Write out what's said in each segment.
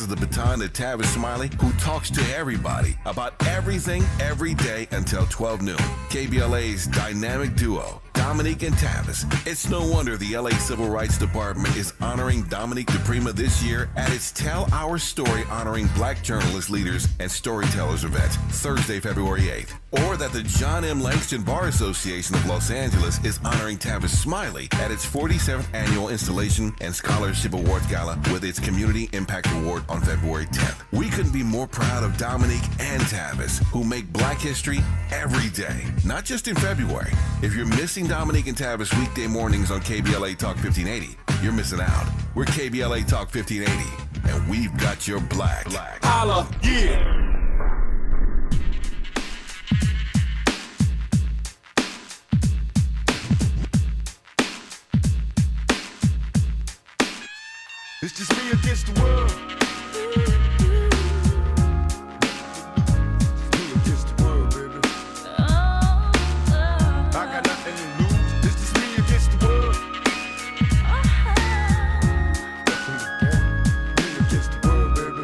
passes the baton to Tavis Smiley, who talks to everybody about everything every day until 12 noon. KBLA's dynamic duo, Dominique and Tavis. It's no wonder the LA Civil Rights Department is honoring Dominique DePrima this year at its Tell Our Story honoring Black journalist leaders and storytellers event, Thursday, February 8th. Or that the John M. Langston Bar Association of Los Angeles is honoring Tavis Smiley at its 47th Annual Installation and Scholarship Awards Gala with its Community Impact Award on February 10th. We couldn't be more proud of Dominique and Tavis, who make Black history every day, not just in February. If you're missing Dominique and Tavis weekday mornings on KBLA Talk 1580, you're missing out. We're KBLA Talk 1580, and we've got your black. Holla, yeah. It's just me against the world. Me against the world, baby. I got nothing to lose. It's just me against the world. Me against the world, baby.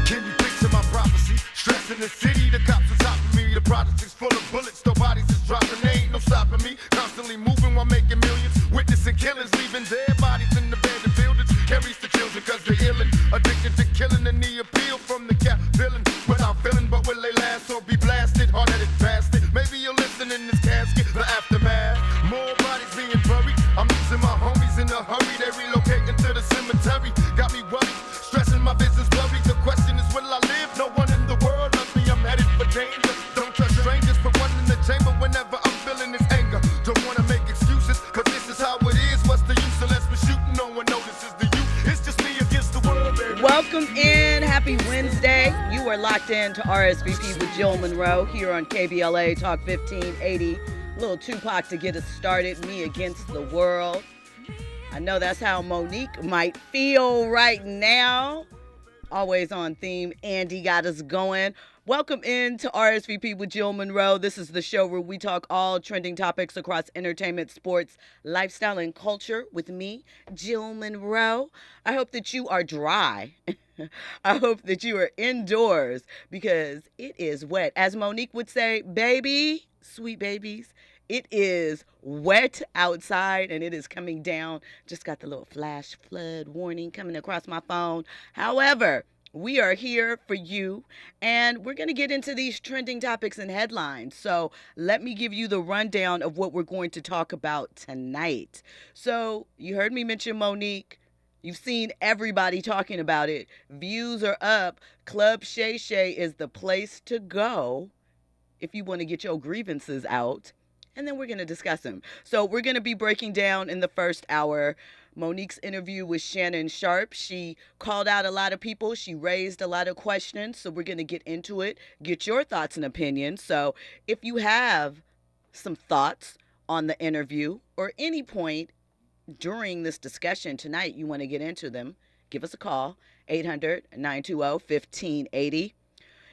Can you picture my prophecy? Stress in the city, the cops are topping me. The project is full of bullets, no bodies is dropping. There ain't no stopping me. Constantly moving while making millions. Witnessing killings, leaving dead bodies in the abandoned buildings. Carries the children cause they're illin'. Addicted to killing and the appeal from the cap villain. Without feeling, but will they last or be blasted? Hard-headed bastard. Maybe you'll listen in this casket, the aftermath. More bodies being buried. I'm losing my homies in a hurry. They relocating to the cemetery. Got me worried, stressing my business blurry. The question is, will I live? No one in the world loves me. I'm headed for danger. Don't trust strangers. Put one in the chamber whenever I'm feeling this anger. Don't wanna make excuses, cause this is how it is. What's the use unless we're shooting? No one notices the youth. It's just me against the world, baby. Welcome in. Happy Wednesday. You are locked in to RSVP with Jill Munroe here on KBLA Talk 1580. Little Tupac to get us started. Me against the world. I know that's how Monique might feel right now. Always on theme. Andy got us going. Welcome in to RSVP with Jill Munroe. This is the show where we talk all trending topics across entertainment, sports, lifestyle, and culture with me, Jill Munroe. I hope that you are dry. I hope that you are indoors because it is wet. As Monique would say, baby, sweet babies, it is wet outside and it is coming down. Just got the little flash flood warning coming across my phone. However, we are here for you, and we're going to get into these trending topics and headlines. So let me give you the rundown of what we're going to talk about tonight. So you heard me mention Monique. You've seen everybody talking about it. Views are up. Club Shay Shay is the place to go if you want to get your grievances out. And then we're going to discuss them. So we're going to be breaking down in the first hour Monique's interview with Shannon Sharp. She called out a lot of people. She raised a lot of questions. So we're going to get into it, get your thoughts and opinions. So if you have some thoughts on the interview or any point during this discussion tonight, you want to get into them, give us a call, 800-920-1580.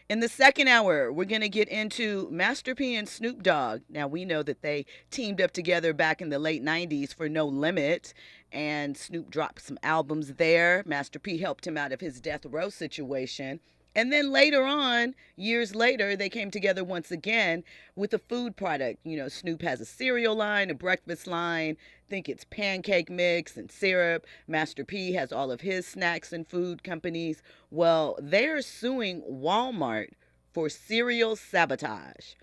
In the second hour, we're going to get into Master P and Snoop Dogg. Now, we know that they teamed up together back in the late 90s for No Limit, and Snoop dropped some albums there. Master P helped him out of his death row situation. And then later on, years later, they came together once again with a food product. You know, Snoop has a cereal line, a breakfast line. I think it's pancake mix and syrup. Master P has all of his snacks and food companies. Well, they're suing Walmart for cereal sabotage.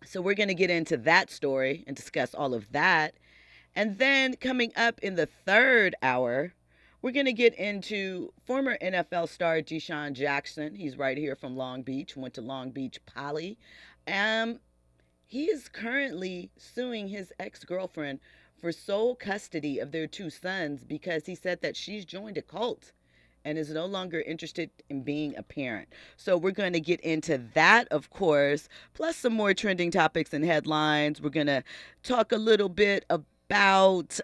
So we're going to get into that story and discuss all of that. And then coming up in the third hour, we're going to get into former NFL star Deshaun Jackson. He's right here from Long Beach, went to Long Beach Poly. He is currently suing his ex-girlfriend for sole custody of their two sons because he said that she's joined a cult and is no longer interested in being a parent. So we're going to get into that, of course, plus some more trending topics and headlines. We're going to talk a little bit about,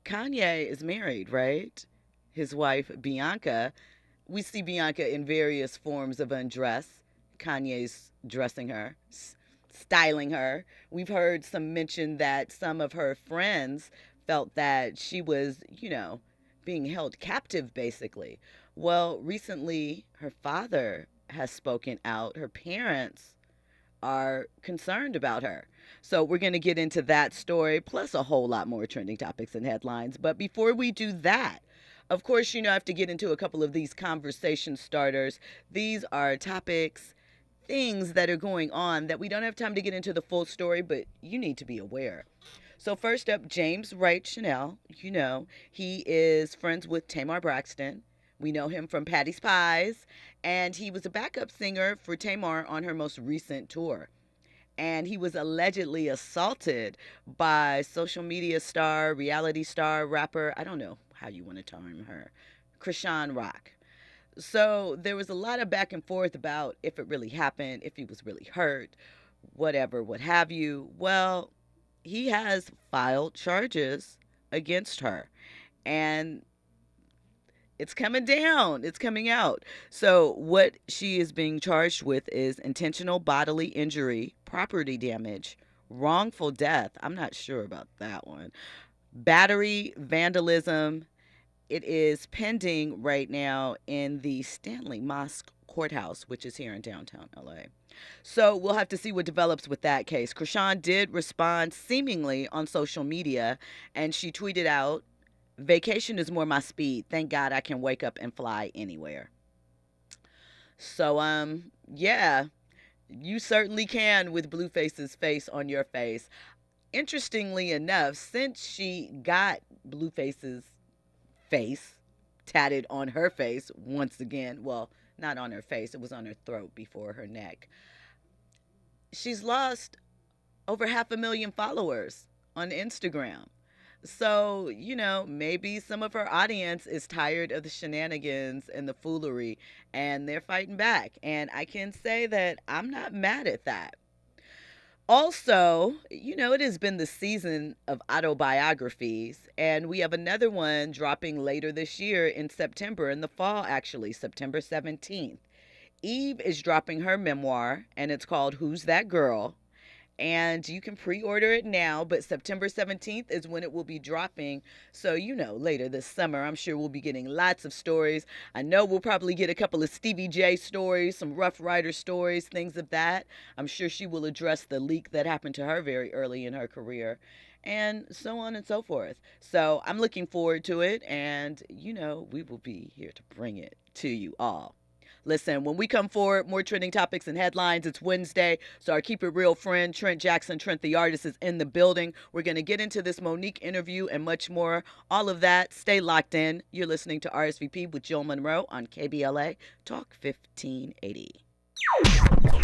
Kanye is married, right? His wife, Bianca. We see Bianca in various forms of undress. Kanye's dressing her, styling her. We've heard some mention that some of her friends felt that she was, being held captive, basically. Well, recently, her father has spoken out. Her parents are concerned about her. So we're going to get into that story, plus a whole lot more trending topics and headlines. But before we do that, of course, I have to get into a couple of these conversation starters. These are topics, things that are going on that we don't have time to get into the full story, but you need to be aware. So first up, James Wright Chanel. He is friends with Tamar Braxton. We know him from Patty's Pies, and he was a backup singer for Tamar on her most recent tour. And he was allegedly assaulted by social media star, reality star, rapper, I don't know how you want to term her, Krishan Rock. So there was a lot of back and forth about if it really happened, if he was really hurt, whatever, what have you. Well, he has filed charges against her, and it's coming down. It's coming out. So what she is being charged with is intentional bodily injury, property damage, wrongful death. I'm not sure about that one. Battery, vandalism. It is pending right now in the Stanley Mosque Courthouse, which is here in downtown LA. So we'll have to see what develops with that case. Krishan did respond seemingly on social media, and she tweeted out, "Vacation is more my speed. Thank God I can wake up and fly anywhere." So, yeah, you certainly can with Blueface's face on your face. Interestingly enough, since she got Blueface's face tatted on her face once again, well, not on her face, it was on her throat before her neck, she's lost over 500,000 followers on Instagram. So, maybe some of her audience is tired of the shenanigans and the foolery, and they're fighting back. And I can say that I'm not mad at that. Also, it has been the season of autobiographies, and we have another one dropping later this year in September, in the fall, actually, September 17th. Eve is dropping her memoir, and it's called Who's That Girl? And you can pre-order it now, but September 17th is when it will be dropping. So, later this summer, I'm sure we'll be getting lots of stories. I know we'll probably get a couple of Stevie J stories, some Rough Rider stories, things of that. I'm sure she will address the leak that happened to her very early in her career, and so on and so forth. So I'm looking forward to it, and, we will be here to bring it to you all. Listen, when we come forward, more trending topics and headlines. It's Wednesday, so our Keep It Real friend, Trent Jackson, Trent the Artist, is in the building. We're going to get into this Monique interview and much more. All of that, stay locked in. You're listening to RSVP with Jill Munroe on KBLA Talk 1580.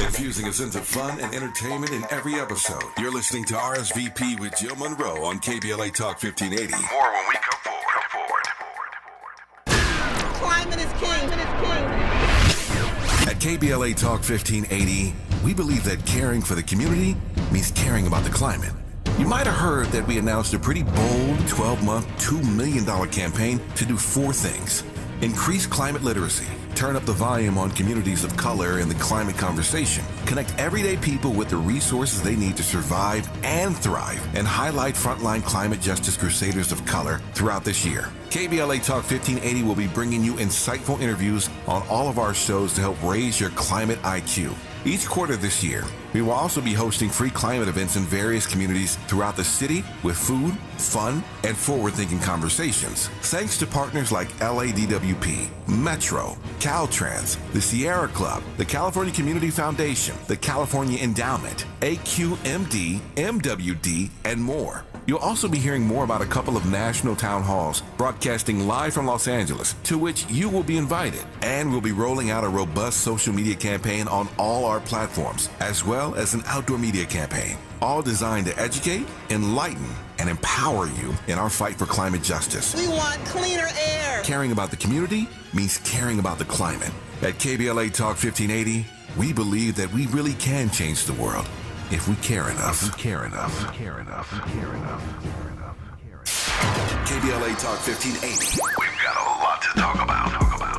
Infusing a sense of fun and entertainment in every episode. You're listening to RSVP with Jill Munroe on KBLA Talk 1580. More when we come forward. Climate is king. At KBLA Talk 1580, we believe that caring for the community means caring about the climate. You might have heard that we announced a pretty bold 12-month, $2 million campaign to do 4 things. Increase climate literacy, turn up the volume on communities of color in the climate conversation, connect everyday people with the resources they need to survive and thrive, and highlight frontline climate justice crusaders of color throughout this year. KBLA Talk 1580 will be bringing you insightful interviews on all of our shows to help raise your climate IQ. Each quarter this year, we will also be hosting free climate events in various communities throughout the city with food, fun, and forward-thinking conversations. Thanks to partners like LADWP, Metro, Caltrans, the Sierra Club, the California Community Foundation, the California Endowment, AQMD, MWD, and more. You'll also be hearing more about a couple of national town halls broadcasting live from Los Angeles, to which you will be invited. And we'll be rolling out a robust social media campaign on all our platforms, as well as an outdoor media campaign, all designed to educate, enlighten, and empower you in our fight for climate justice. We want cleaner air. Caring about the community means caring about the climate. At KBLA Talk 1580, we believe that we really can change the world if we care enough. KBLA Talk 1580. We've got a lot to talk about.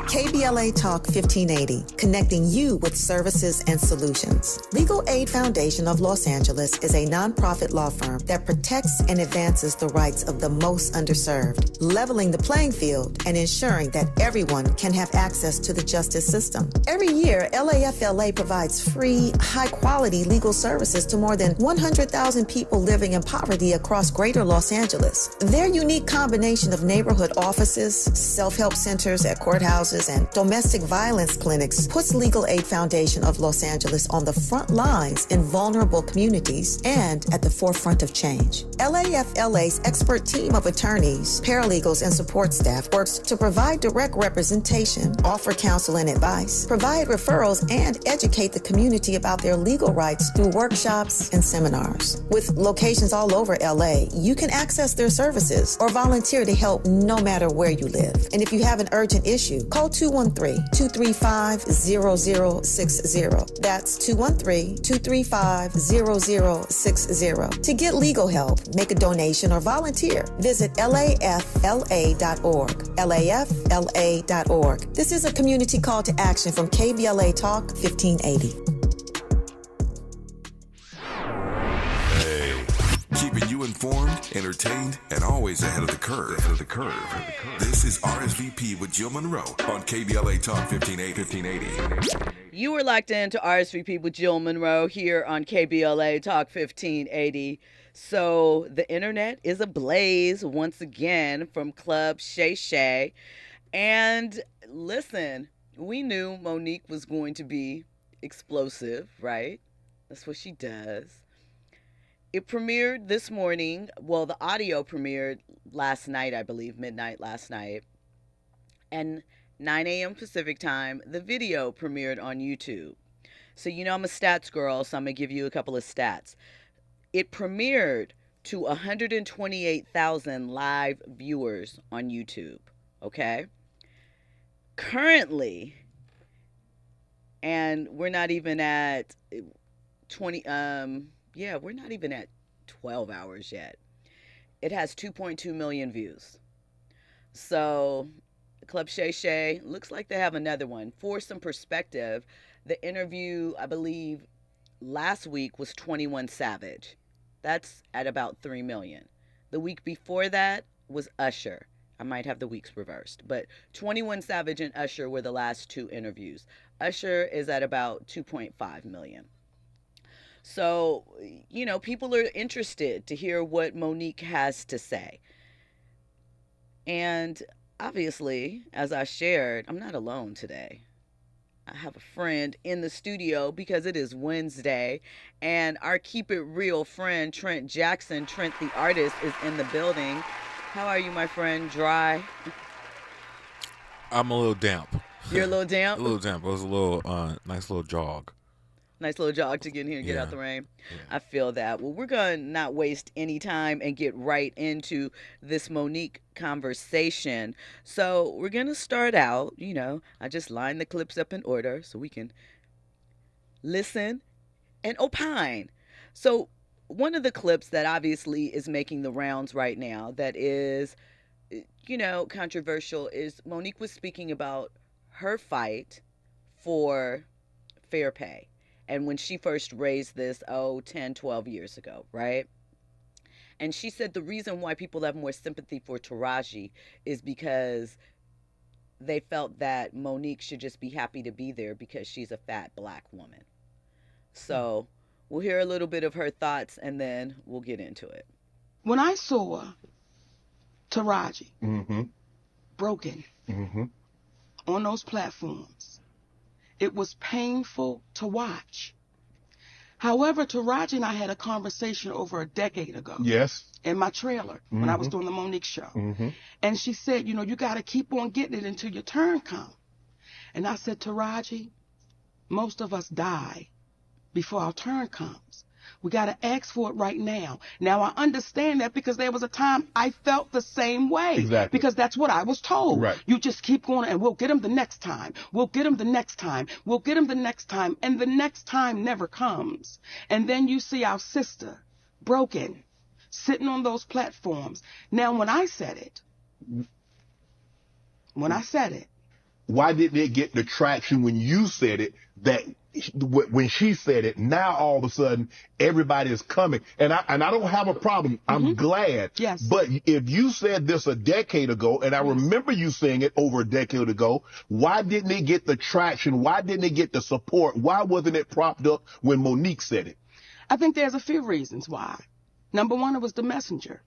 KBLA Talk 1580, connecting you with services and solutions. Legal Aid Foundation of Los Angeles is a nonprofit law firm that protects and advances the rights of the most underserved, leveling the playing field and ensuring that everyone can have access to the justice system. Every year, LAFLA provides free, high-quality legal services to more than 100,000 people living in poverty across greater Los Angeles. Their unique combination of neighborhood offices, self-help centers at courthouses, and domestic violence clinics puts Legal Aid Foundation of Los Angeles on the front lines in vulnerable communities and at the forefront of change. LAFLA's expert team of attorneys, paralegals, and support staff works to provide direct representation, offer counsel and advice, provide referrals, and educate the community about their legal rights through workshops and seminars. With locations all over LA, you can access their services or volunteer to help no matter where you live. And if you have an urgent issue, call 213-235-0060. That's 213-235-0060. To get legal help, make a donation, or volunteer, visit lafla.org. lafla.org. This is a community call to action from KBLA Talk 1580. Keeping you informed, entertained, and always ahead of the curve. This is RSVP with Jill Munroe on KBLA Talk 1580. You were locked into RSVP with Jill Munroe here on KBLA Talk 1580. So the internet is ablaze once again from Club Shay Shay. And listen, we knew Monique was going to be explosive, right? That's what she does. It premiered this morning. Well, the audio premiered last night, I believe, midnight last night. And 9 a.m. Pacific time, the video premiered on YouTube. So you know I'm a stats girl, so I'm going to give you a couple of stats. It premiered to 128,000 live viewers on YouTube, okay? Currently, and we're not even at 20, we're not even at 12 hours yet. It has 2.2 million views. So Club Shay Shay looks like they have another one. For some perspective, the interview, I believe, last week was 21 Savage. That's at about 3 million. The week before that was Usher. I might have the weeks reversed, but 21 Savage and Usher were the last two interviews. Usher is at about 2.5 million. So, you know, people are interested to hear what Monique has to say. And obviously, as I shared, I'm not alone today. I have a friend in the studio because it is Wednesday, and our Keep It Real friend, Trent Jackson, Trent the artist, is in the building. How are you, my friend? Dry? I'm a little damp. You're a little damp? A little damp. It was a little nice little jog. Nice little jog to get in here and get out the rain. Yeah. I feel that. Well, we're going to not waste any time and get right into this Monique conversation. So we're going to start out, you know, I just lined the clips up in order so we can listen and opine. So one of the clips that obviously is making the rounds right now that is, you know, controversial is Monique was speaking about her fight for fair pay. And when she first raised this, 10, 12 years ago, right? And she said the reason why people have more sympathy for Taraji is because they felt that Monique should just be happy to be there because she's a fat black woman. So we'll hear a little bit of her thoughts and then we'll get into it. When I saw Taraji broken on those platforms, it was painful to watch. However, Taraji and I had a conversation over a decade ago. Yes. In my trailer when I was doing the Monique show. And she said, you know, you got to keep on getting it until your turn comes. And I said, Taraji, most of us die before our turn comes. We got to ask for it right now. Now, I understand that because there was a time I felt the same way. Exactly. Because that's what I was told. Right. You just keep going and we'll get them the next time. We'll get them the next time. We'll get them the next time. And the next time never comes. And then you see our sister broken, sitting on those platforms. Now, when I said it, Why didn't it get the traction when you said it that when she said it? Now all of a sudden everybody is coming, and I don't have a problem. I'm glad. Yes. But if you said this a decade ago, and I remember you saying it over a decade ago, why didn't it get the traction? Why didn't it get the support? Why wasn't it propped up when Monique said it? I think there's a few reasons why. Number one, it was the messenger.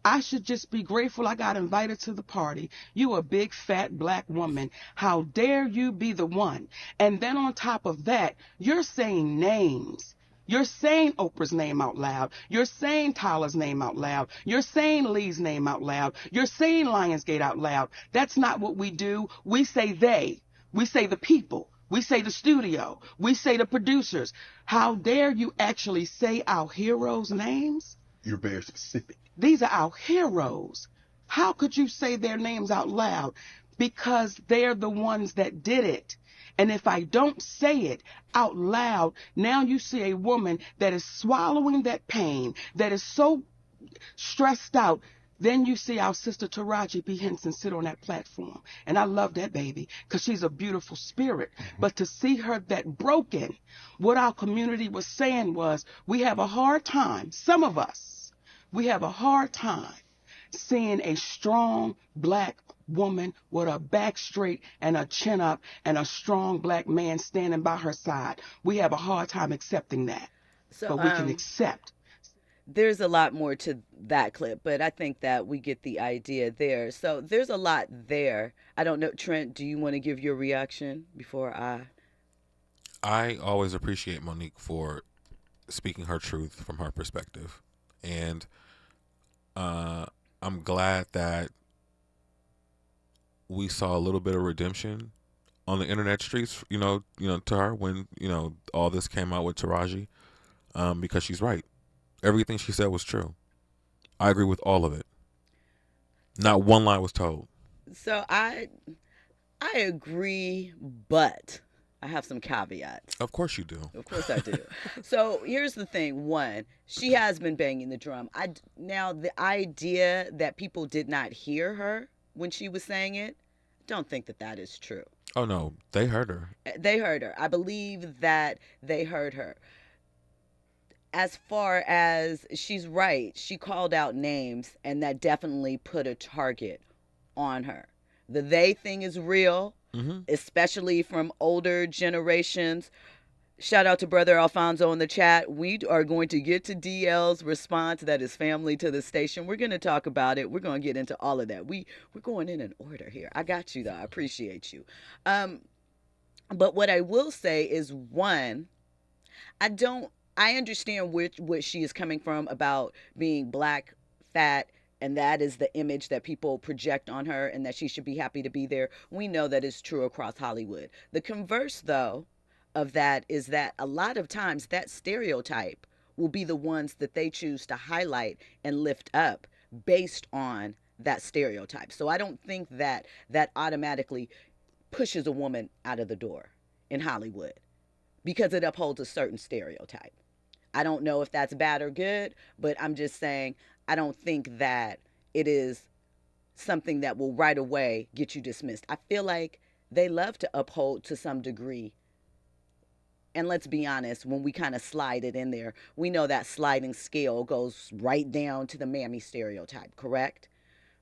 I should just be grateful I got invited to the party. You a big, fat, black woman. How dare you be the one? And then on top of that, you're saying names. You're saying Oprah's name out loud. You're saying Tyler's name out loud. You're saying Lee's name out loud. You're saying Lionsgate out loud. That's not what we do. We say they. We say the people. We say the studio. We say the producers. How dare you actually say our heroes' names? You're very specific. These are our heroes. How could you say their names out loud? Because they're the ones that did it. And if I don't say it out loud, now you see a woman that is swallowing that pain, that is so stressed out. Then you see our sister Taraji P. Henson sit on that platform. And I love that baby because she's a beautiful spirit. But to see her that broken, what our community was saying was, we have a hard time, some of us, we have a hard time seeing a strong black woman with her back straight and her chin up and a strong black man standing by her side. We have a hard time accepting that. So, but we can accept. There's a lot more to that clip, but I think that we get the idea there. So there's a lot there. I don't know, Trent, do you want to give your reaction before I always appreciate Monique for speaking her truth from her perspective. And I'm glad that we saw a little bit of redemption on the internet streets, to her when, all this came out with Taraji, because she's right. Everything she said was true. I agree with all of it. Not one lie was told. So I agree, but I have some caveats. Of course you do. Of course I do. So here's the thing. One, she has been banging the drum. Now, the idea that people did not hear her when she was saying it, I don't think that is true. Oh, no. They heard her. They heard her. I believe that they heard her. As far as she's right, she called out names, and that definitely put a target on her. The they thing is real, especially from older generations. Shout out to Brother Alfonso in the chat. We are going to get to DL's response that is family to the station. We're going to talk about it. We're going to get into all of that. We're going in an order here. I got you, though. I appreciate you. But what I will say is, one, I understand what she is coming from about being black, fat, and that is the image that people project on her and that she should be happy to be there. We know that is true across Hollywood. The converse, though, of that is that a lot of times that stereotype will be the ones that they choose to highlight and lift up based on that stereotype. So I don't think that automatically pushes a woman out of the door in Hollywood because it upholds a certain stereotype. I don't know if that's bad or good, but I'm just saying I don't think that it is something that will right away get you dismissed. I feel like they love to uphold to some degree. And let's be honest, when we kind of slide it in there, we know that sliding scale goes right down to the mammy stereotype, correct?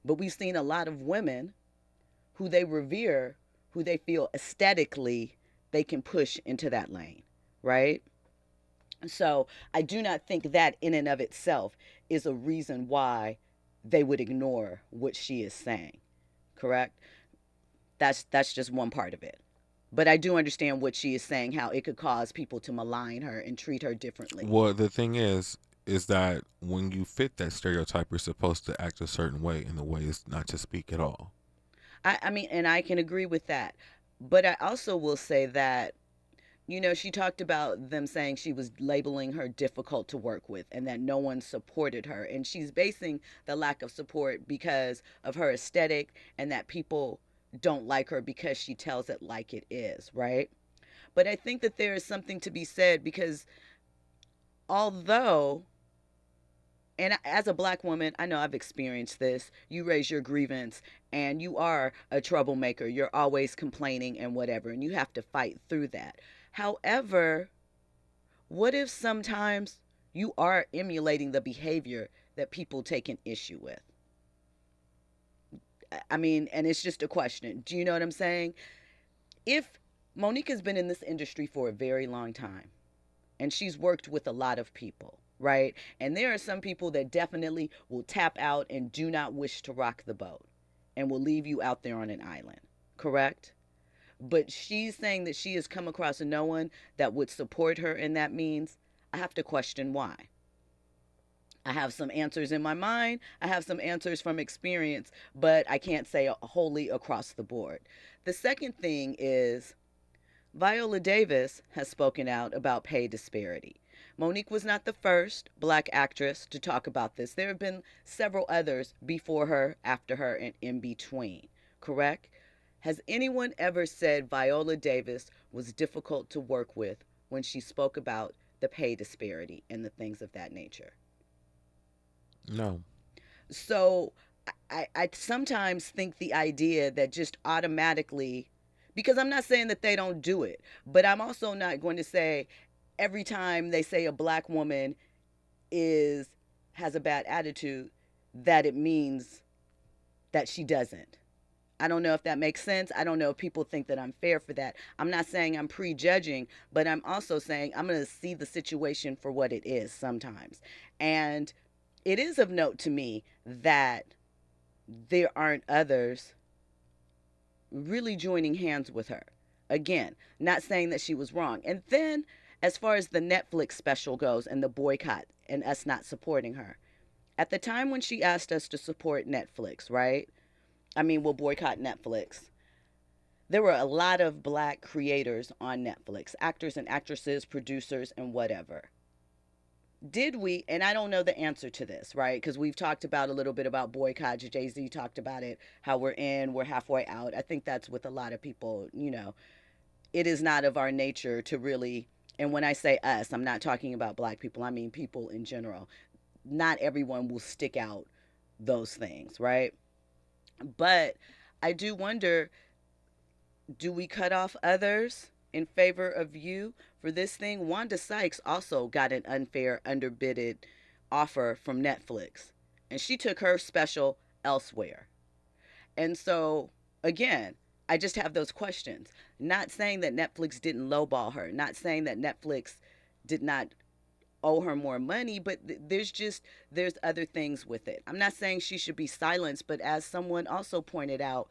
But we've seen a lot of women who they revere, who they feel aesthetically they can push into that lane, right? So I do not think that in and of itself is a reason why they would ignore what she is saying, correct? That's just one part of it. But I do understand what she is saying, how it could cause people to malign her and treat her differently. Well, the thing is that when you fit that stereotype, you're supposed to act a certain way, and the way is not to speak at all. I mean, and I can agree with that. But I also will say that, she talked about them saying she was labeling her difficult to work with and that no one supported her. And she's basing the lack of support because of her aesthetic and that people don't like her because she tells it like it is, right? But I think that there is something to be said because although and as a black woman, I know I've experienced this. You raise your grievance and you are a troublemaker. You're always complaining and whatever, and you have to fight through that. However, what if sometimes you are emulating the behavior that people take an issue with? I mean, and it's just a question. Do you know what I'm saying? If Monique has been in this industry for a very long time, and she's worked with a lot of people, right? And there are some people that definitely will tap out and do not wish to rock the boat and will leave you out there on an island, correct? But she's saying that she has come across no one that would support her in that means. I have to question why. I have some answers in my mind. I have some answers from experience, but I can't say wholly across the board. The second thing is Viola Davis has spoken out about pay disparity. Monique was not the first black actress to talk about this. There have been several others before her, after her, and in between, correct? Has anyone ever said Viola Davis was difficult to work with when she spoke about the pay disparity and the things of that nature? No. So I sometimes think the idea that just automatically, because I'm not saying that they don't do it, but I'm also not going to say every time they say a black woman has a bad attitude that it means that she doesn't. I don't know if that makes sense. I don't know if people think that I'm fair for that. I'm not saying I'm prejudging, but I'm also saying I'm going to see the situation for what it is sometimes. And it is of note to me that there aren't others really joining hands with her. Again, not saying that she was wrong. And then as far as the Netflix special goes and the boycott and us not supporting her, at the time when she asked us to support Netflix, right? We'll boycott Netflix. There were a lot of black creators on Netflix, actors and actresses, producers, and whatever. Did we, and I don't know the answer to this, right? Because we've talked about a little bit about boycotts. Jay-Z talked about it, how we're halfway out. I think that's with a lot of people, it is not of our nature to really, and when I say us, I'm not talking about black people, I mean people in general. Not everyone will stick out those things, right? But I do wonder, do we cut off others in favor of you for this thing? Wanda Sykes also got an unfair, underbidded offer from Netflix, and she took her special elsewhere. And so, again, I just have those questions. Not saying that Netflix didn't lowball her, not saying that Netflix did not owe her more money, but there's other things with it. I'm not saying she should be silenced, but as someone also pointed out,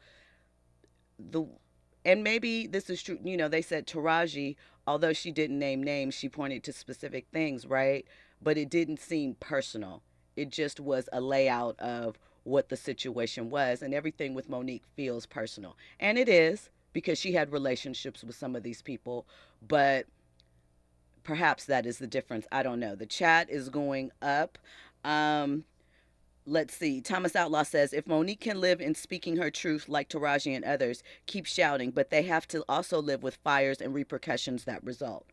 and maybe this is true, they said Taraji, although she didn't name names, she pointed to specific things, right? But it didn't seem personal. It just was a layout of what the situation was, and everything with Monique feels personal. And it is, because she had relationships with some of these people, but perhaps that is the difference. I don't know. The chat is going up. Let's see. Thomas Outlaw says, if Monique can live in speaking her truth like Taraji and others, keep shouting, but they have to also live with fires and repercussions that result.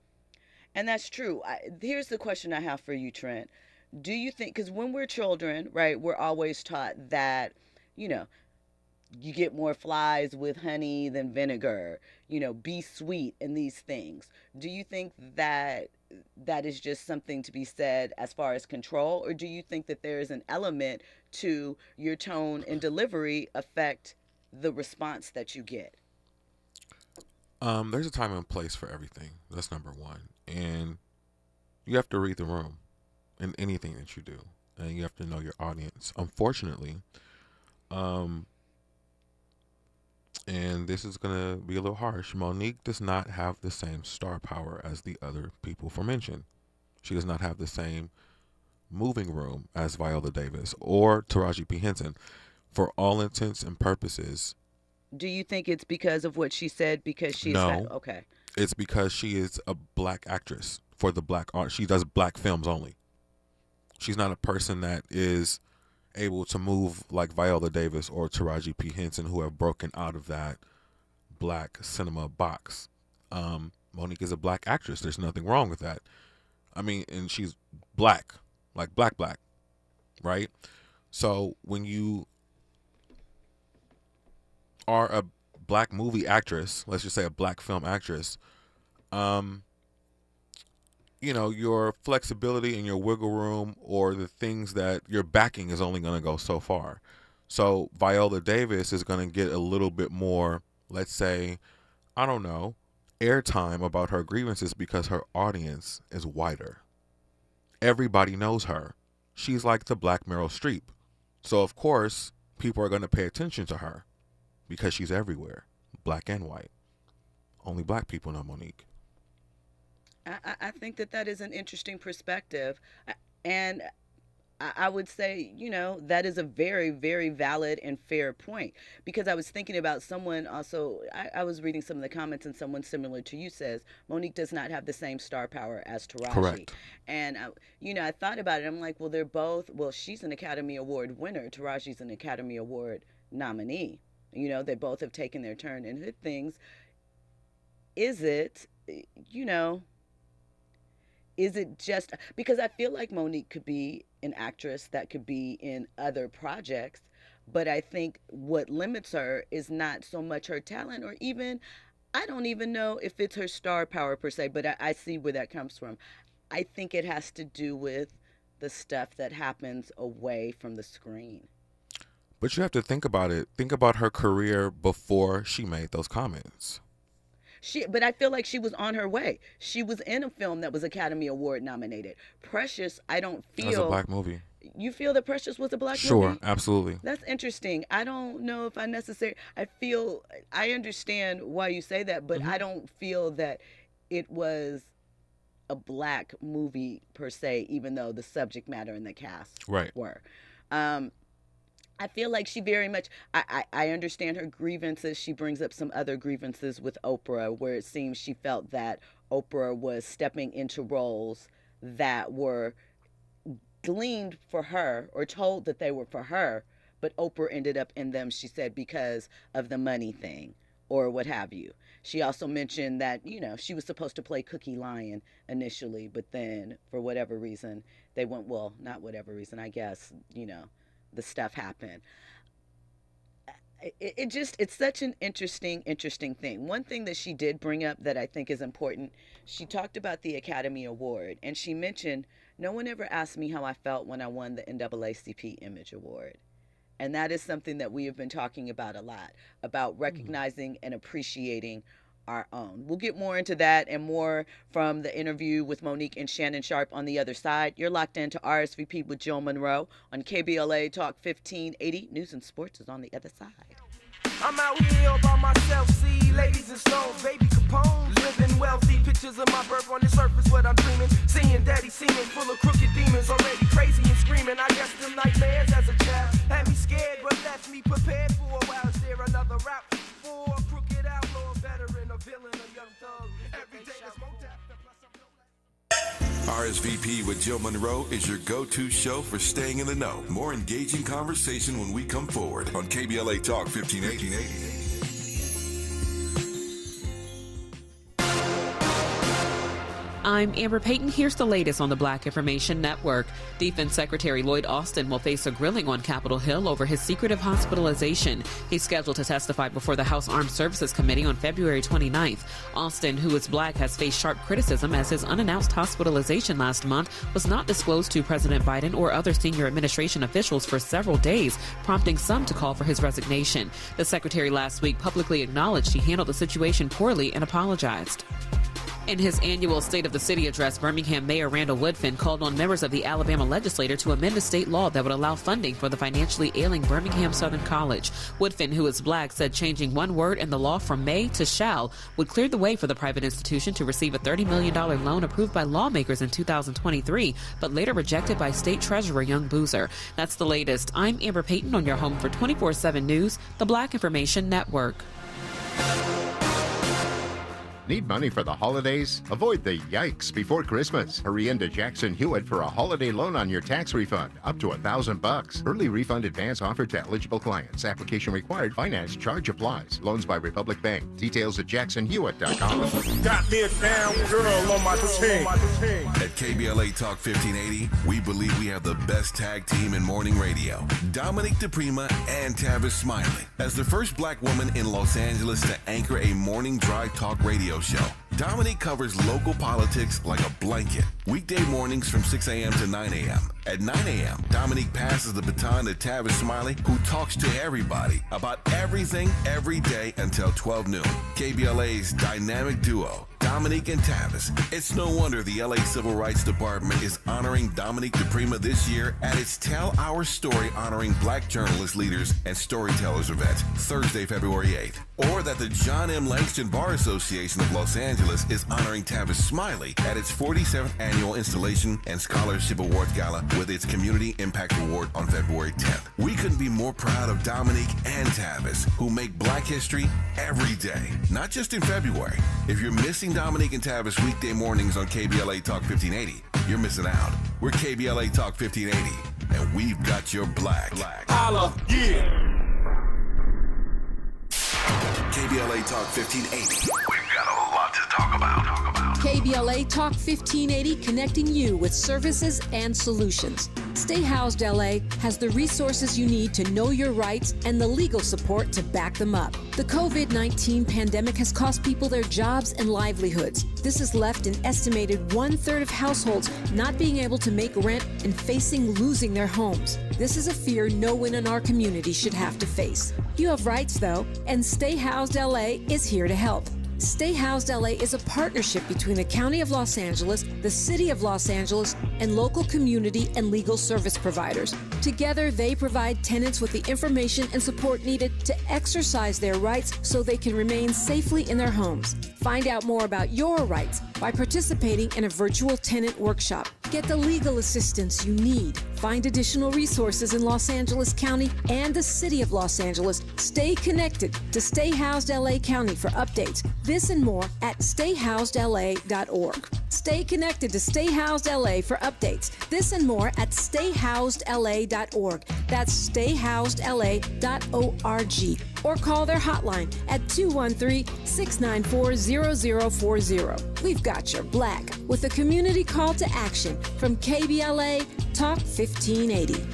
And that's true. Here's the question I have for you, Trent. Do you think, because when we're children, right, we're always taught that, you get more flies with honey than vinegar, be sweet and these things. Do you think that is just something to be said as far as control, or do you think that there is an element to your tone and delivery affect the response that you get? There's a time and place for everything. That's number one. And you have to read the room in anything that you do, and you have to know your audience. Unfortunately, and this is going to be a little harsh, Monique does not have the same star power as the other people aforementioned. She does not have the same moving room as Viola Davis or Taraji P. Henson. For all intents and purposes. Do you think it's because of what she said? Because she's no, okay. It's because she is a black actress for the black art. She does black films only. She's not a person that is able to move like Viola Davis or Taraji P. Henson, who have broken out of that black cinema box. Monique is a black actress. There's nothing wrong with that. And she's black, like black. right? So when you are a black movie actress, let's just say a black film actress, you know, your flexibility and your wiggle room, or the things that you're backing, is only going to go so far. So Viola Davis is going to get a little bit more, let's say, I don't know, airtime about her grievances because her audience is wider. Everybody knows her. She's like the Black Meryl Streep. So of course, people are going to pay attention to her because she's everywhere, black and white. Only black people know Monique. I think that is an interesting perspective. And I would say, you know, that is a very, very valid and fair point, because I was thinking about someone also, I was reading some of the comments, and someone similar to you says, Monique does not have the same star power as Taraji. Correct. And, you know, I thought about it. I'm like, well, they're both, well, she's an Academy Award winner. Taraji's an Academy Award nominee. You know, they both have taken their turn and hit things. Is it, you know, is it just because I feel like Monique could be an actress that could be in other projects, but I think what limits her is not so much her talent, or even, I don't even know if it's her star power per se, but I see where that comes from. I think it has to do with the stuff that happens away from the screen. But you have to think about it. Think about her career before she made those comments. But I feel like she was on her way. She was in a film that was Academy Award nominated. Precious, I don't feel... It was a black movie. You feel that Precious was a black movie? Sure, absolutely. That's interesting. I don't know if I necessarily... I understand why you say that, but I don't feel that it was a black movie per se, even though the subject matter and the cast were. I feel like she very much, I understand her grievances. She brings up some other grievances with Oprah, where it seems she felt that Oprah was stepping into roles that were gleaned for her, or told that they were for her, but Oprah ended up in them, she said, because of the money thing or what have you. She also mentioned that, you know, she was supposed to play Cookie Lion initially, but then for whatever reason, they went, well, not whatever reason, I guess, you know, the stuff happened. It's such an interesting thing. One thing that she did bring up that I think is important, she talked about the Academy Award, and she mentioned, no one ever asked me how I felt when I won the NAACP Image Award. And that is something that we have been talking about a lot, about recognizing and appreciating our own. We'll get more into that and more from the interview with Monique and Shannon Sharp on the other side. You're locked into RSVP with Jill Munroe on KBLA Talk 1580. News and sports is on the other side. I'm out here all by myself, see ladies and stones, baby Capone, living wealthy, pictures of my birth on the surface, what I'm dreaming, seeing daddy seeming full of crooked demons, already crazy and screaming. I guess them nightmares as a child had me scared, but left me prepared for a while. Is there another route for a crooked outlaw, veteran, a villain, a young thug? Every day there's more tap, plus I'm RSVP with Jill Munroe is your go-to show for staying in the know. More engaging conversation when we come forward on KBLA Talk 1580. I'm Amber Payton. Here's the latest on the Black Information Network. Defense Secretary Lloyd Austin will face a grilling on Capitol Hill over his secretive hospitalization. He's scheduled to testify before the House Armed Services Committee on February 29th. Austin, who is black, has faced sharp criticism as his unannounced hospitalization last month was not disclosed to President Biden or other senior administration officials for several days, prompting some to call for his resignation. The secretary last week publicly acknowledged he handled the situation poorly and apologized. In his annual State of the City address, Birmingham Mayor Randall Woodfin called on members of the Alabama legislature to amend a state law that would allow funding for the financially ailing Birmingham Southern College. Woodfin, who is black, said changing one word in the law from may to shall would clear the way for the private institution to receive a $30 million loan approved by lawmakers in 2023, but later rejected by State Treasurer Young Boozer. That's the latest. I'm Amber Payton on your home for 24/7 News, the Black Information Network. Need money for the holidays? Avoid the yikes before Christmas. Hurry into Jackson Hewitt for a holiday loan on your tax refund, up to $1,000. Early refund advance offered to eligible clients. Application required. Finance charge applies. Loans by Republic Bank. Details at jacksonhewitt.com. Got me a damn girl on my team. At KBLA Talk 1580, we believe we have the best tag team in morning radio. Dominique DePrima and Tavis Smiley as the first black woman in Los Angeles to anchor a morning drive talk radio show. Dominique covers local politics like a blanket. Weekday mornings from 6 a.m. to 9 a.m. At 9 a.m., Dominique passes the baton to Tavis Smiley, who talks to everybody about everything every day until 12 noon. KBLA's dynamic duo, Dominique and Tavis. It's no wonder the LA Civil Rights Department is honoring Dominique DePrima this year at its Tell Our Story honoring black journalist leaders and storytellers event, Thursday, February 8th. Or that the John M. Langston Bar Association of Los Angeles is honoring Tavis Smiley at its 47th Annual Installation and Scholarship Awards Gala with its Community Impact Award on February 10th. We couldn't be more proud of Dominique and Tavis, who make black history every day, not just in February. If you're missing Dominique and Tavis weekday mornings on KBLA Talk 1580, you're missing out. We're KBLA Talk 1580, and we've got your black. Holla, yeah. KBLA Talk 1580. We've got a lot to talk about. KBLA Talk 1580, connecting you with services and solutions. Stay Housed LA has the resources you need to know your rights and the legal support to back them up. The COVID-19 pandemic has cost people their jobs and livelihoods. This has left an estimated 1/3 of households not being able to make rent and facing losing their homes. This is a fear no one in our community should have to face. You have rights, though, and Stay Housed LA is here to help. Stay Housed LA is a partnership between the County of Los Angeles, the City of Los Angeles, and local community and legal service providers. Together, they provide tenants with the information and support needed to exercise their rights so they can remain safely in their homes. Find out more about your rights by participating in a virtual tenant workshop. Get the legal assistance you need. Find additional resources in Los Angeles County and the City of Los Angeles. Stay connected to Stay Housed LA County for updates. This and more at stayhousedla.org. Stay connected to Stay Housed LA for updates. This and more at stayhousedla.org. That's stayhousedla.org. Or call their hotline at 213-694-0040. We've got your black with a community call to action from KBLA Talk 1580.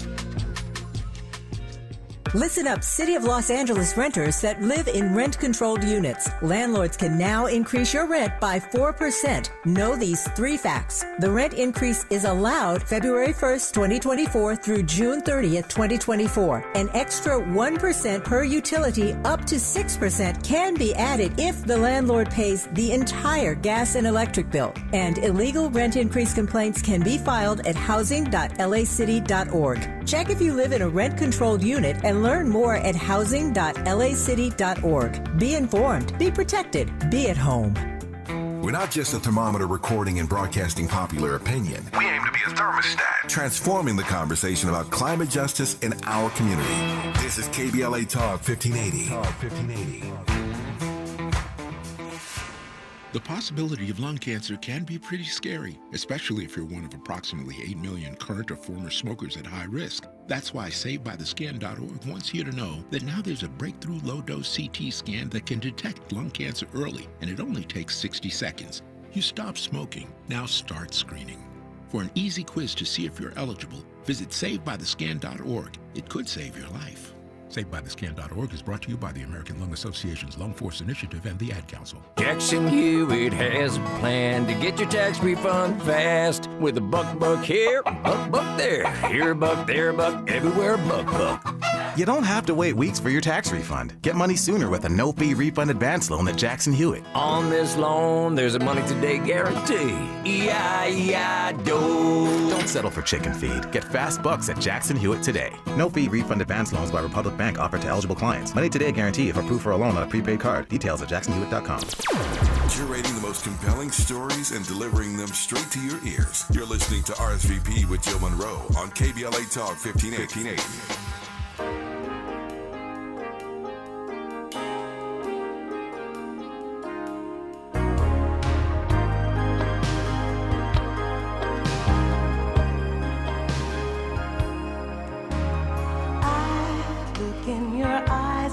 Listen up, City of Los Angeles renters that live in rent-controlled units. Landlords can now increase your rent by 4%. Know these 3 facts. The rent increase is allowed February 1st, 2024 through June 30th, 2024. An extra 1% per utility up to 6% can be added if the landlord pays the entire gas and electric bill. And illegal rent increase complaints can be filed at housing.lacity.org. Check if you live in a rent-controlled unit and learn more at housing.lacity.org. Be informed, be protected, be at home. We're not just a thermometer recording and broadcasting popular opinion. We aim to be a thermostat, transforming the conversation about climate justice in our community. This is KBLA Talk 1580. The possibility of lung cancer can be pretty scary, especially if you're one of approximately 8 million current or former smokers at high risk. That's why SaveByTheScan.org wants you to know that now there's a breakthrough low-dose CT scan that can detect lung cancer early, and it only takes 60 seconds. You stop smoking, now start screening. For an easy quiz to see if you're eligible, visit SaveByTheScan.org. It could save your life. SaveByTheScan.org is brought to you by the American Lung Association's Lung Force Initiative and the Ad Council. Jackson Hewitt has a plan to get your tax refund fast with a buck here, buck there, here a buck, there a buck, everywhere a buck. You don't have to wait weeks for your tax refund. Get money sooner with a no-fee refund advance loan at Jackson Hewitt. On this loan, there's a money today guarantee. E-I-E-I-Do. Don't settle for chicken feed. Get fast bucks at Jackson Hewitt today. No-fee refund advance loans by Republic Bank offered to eligible clients. Money today guarantee if approved for a loan on a prepaid card. Details at jacksonhewitt.com. Curating the most compelling stories and delivering them straight to your ears. You're listening to RSVP with Jill Munroe on KBLA Talk 1580.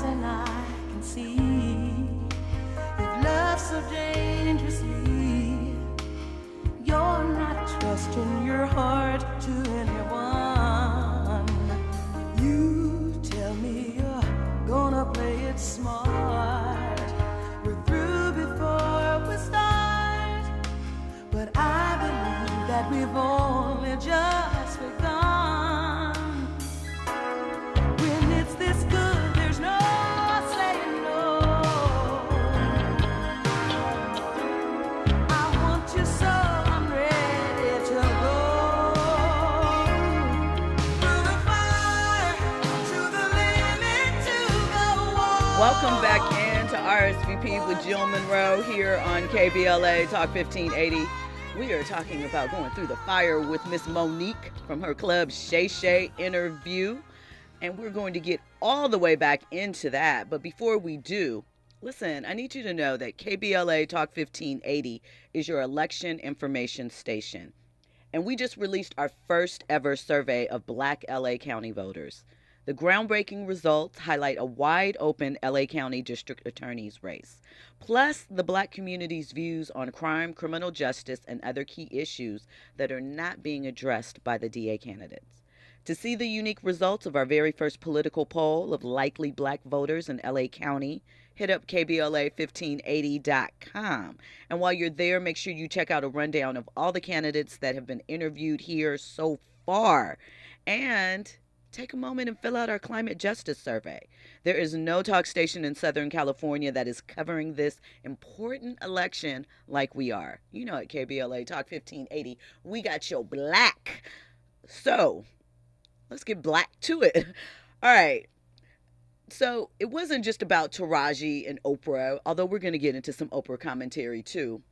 than I can see. You've loved so dangerously. You're not trusting your heart to anyone. You tell me you're gonna play it smart. We're through before we start, but I believe that we've only just begun. When it's this good, there's no saying no. I want you so I'm ready to go. Through the fire, to the limit, to the wall. Welcome back into RSVP with Jill Munroe here on KBLA Talk 1580. We are talking about going through the fire with Miss Monique from her club Shay Shay interview. And we're going to get all the way back into that. But before we do, listen, I need you to know that KBLA Talk 1580 is your election information station. And we just released our first ever survey of Black LA County voters. The groundbreaking results highlight a wide open LA County District Attorney's race, plus the Black community's views on crime, criminal justice, and other key issues that are not being addressed by the DA candidates. To see the unique results of our very first political poll of likely Black voters in LA County, hit up KBLA1580.com. And while you're there, make sure you check out a rundown of all the candidates that have been interviewed here so far. And take a moment and fill out our climate justice survey. There is no talk station in Southern California that is covering this important election like we are. You know, at KBLA Talk 1580, we got your black. So let's get black to it. All right. So it wasn't just about Taraji and Oprah, although we're going to get into some Oprah commentary too.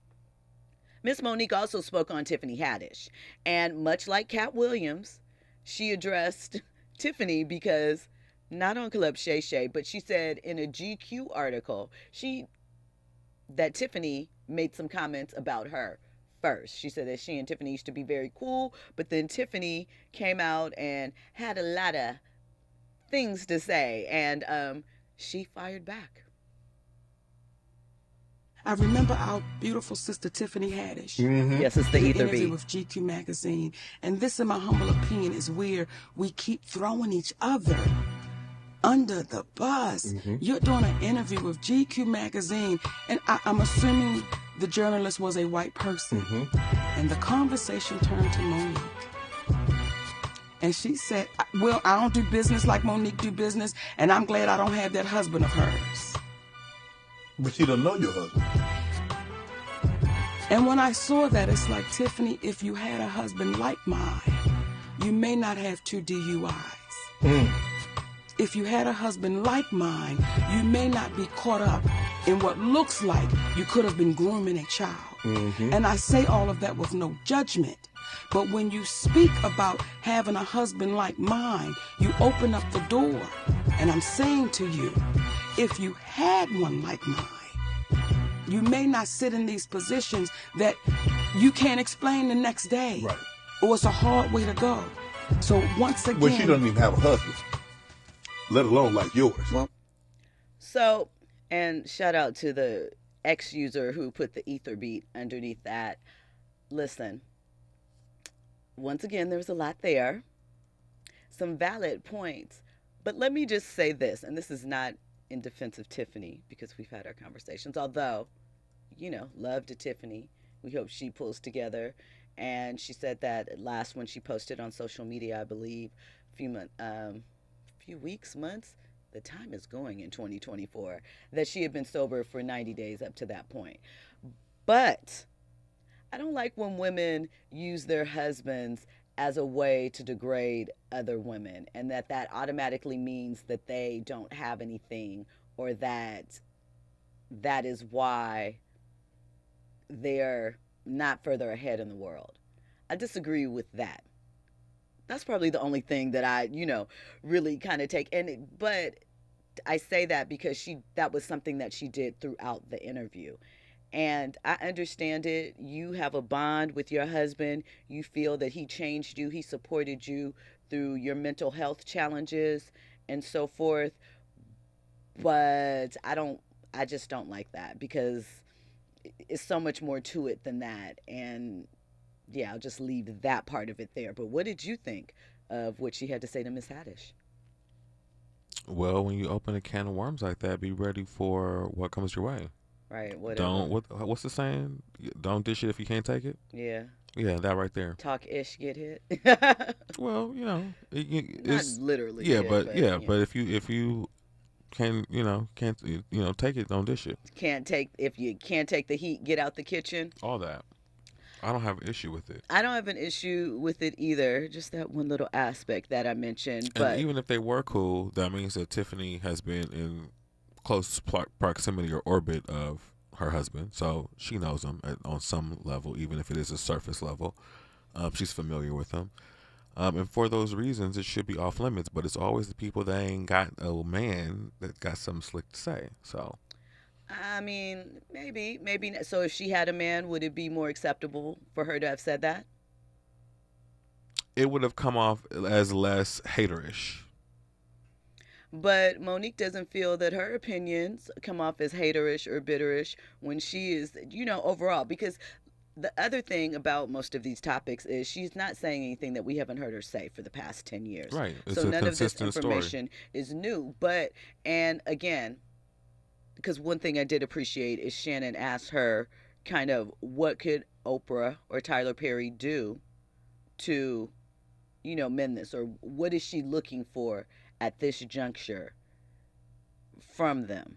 Miss Monique also spoke on Tiffany Haddish. And much like Cat Williams, she addressed Tiffany because, not on Club Shay Shay, but she said in a GQ article that Tiffany made some comments about her first. She said that she and Tiffany used to be very cool, but then Tiffany came out and had a lot of things to say, and she fired back. I remember our beautiful sister Tiffany Haddish. Mm-hmm. Yes, it's the Ether interview Beat with GQ magazine, and this, in my humble opinion, is where we keep throwing each other under the bus. Mm-hmm. You're doing an interview with GQ magazine, and I'm assuming the journalist was a white person, mm-hmm. and the conversation turned to Monique. And she said, well, I don't do business like Monique do business, and I'm glad I don't have that husband of hers. But she don't know your husband. And when I saw that, it's like, Tiffany, if you had a husband like mine, you may not have 2 DUIs. Mm. If you had a husband like mine, you may not be caught up in what looks like you could have been grooming a child. Mm-hmm. And I say all of that with no judgment. But when you speak about having a husband like mine, you open up the door. And I'm saying to you, if you had one like mine, you may not sit in these positions that you can't explain the next day. Right. Or it's a hard way to go. So once again... Well, she doesn't even have a husband, let alone like yours. Well, so, and shout out to the ex-user who put the Ether Beat underneath that. Listen, once again, there's a lot there. Some valid points. But let me just say this, and this is not in defense of Tiffany, because we've had our conversations, although, you know, love to Tiffany. We hope she pulls together. And she said that last when she posted on social media, I believe, few weeks, months, the time is going in 2024, that she had been sober for 90 days up to that point. But I don't like when women use their husbands as a way to degrade other women, and that automatically means that they don't have anything, or that is why they're not further ahead in the world. I disagree with that. That's probably the only thing that I, really kind of take. But I say that because that was something that she did throughout the interview. And I understand it. You have a bond with your husband. You feel that he changed you. He supported you through your mental health challenges and so forth. But I just don't like that because it's so much more to it than that. And yeah, I'll just leave that part of it there. But what did you think of what she had to say to Miss Haddish? Well, when you open a can of worms like that, be ready for what comes your way. Right. Whatever. What's the saying? Don't dish it if you can't take it. Yeah. Yeah, that right there. Talk ish, get hit. Well, it's not literally. Yeah, hit, but if you can't take it, don't dish it. If you can't take the heat, get out the kitchen. All that. I don't have an issue with it. I don't have an issue with it either. Just that one little aspect that I mentioned. But And even if they were cool, that means that Tiffany has been in close proximity or orbit of her husband, so she knows him on some level, even if it is a surface level. She's familiar with him. And for those reasons, it should be off limits, but it's always the people that ain't got a man that got something slick to say. So, I mean, maybe not. So if she had a man, would it be more acceptable for her to have said that? it would have come off as less haterish. But Monique doesn't feel that her opinions come off as haterish or bitterish when she is, overall. Because the other thing about most of these topics is she's not saying anything that we haven't heard her say for the past 10 years. Right. It's so a none of this consistent information is new. And again, because one thing I did appreciate is Shannon asked her kind of what could Oprah or Tyler Perry do to, mend this, or what is she looking for at this juncture from them.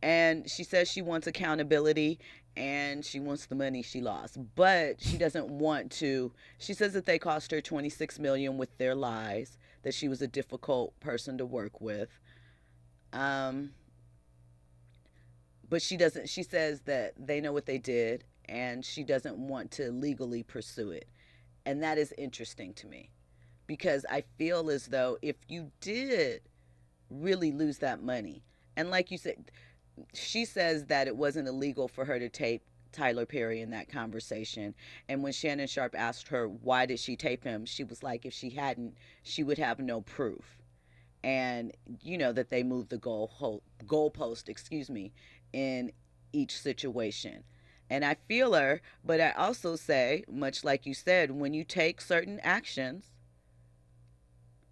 And she says she wants accountability and she wants the money she lost, but she doesn't want to. She says that they cost her $26 million with their lies, that she was a difficult person to work with. But she doesn't. She says that they know what they did and she doesn't want to legally pursue it. And that is interesting to me, because I feel as though if you did really lose that money, and like you said, she says that it wasn't illegal for her to tape Tyler Perry in that conversation. And when Shannon Sharpe asked her why did she tape him, she was like, if she hadn't, she would have no proof. And that they moved the goalpost, in each situation. And I feel her, but I also say, much like you said, when you take certain actions,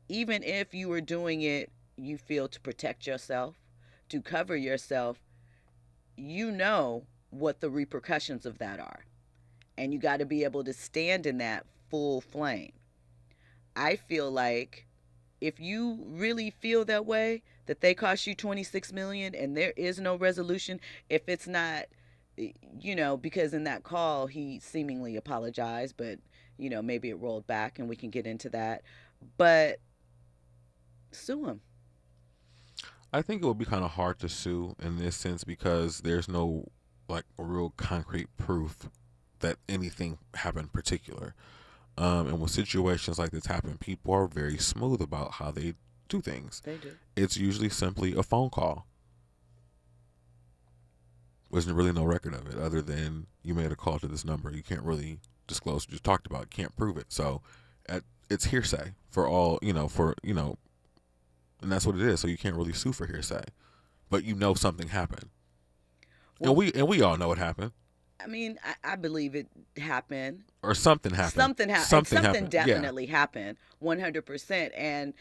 even if you were doing it, you feel to protect yourself, to cover yourself, you know what the repercussions of that are. And you got to be able to stand in that full flame. I feel like if you really feel that way, that they cost you $26 million and there is no resolution, if it's not, because in that call he seemingly apologized, but maybe it rolled back and we can get into that. But sue him. I think it would be kind of hard to sue in this sense because there's no real concrete proof that anything happened particular. And when situations like this happen, people are very smooth about how they do things. They do. It's usually simply a phone call. There's really no record of it other than you made a call to this number. You can't really disclose what you talked about. Can't prove it. So it's hearsay for all, and that's what it is. So you can't really sue for hearsay, but something happened. Well, and we all know it happened. I mean, I believe it happened. Or something happened. Something happened. Definitely happened, 100%. And,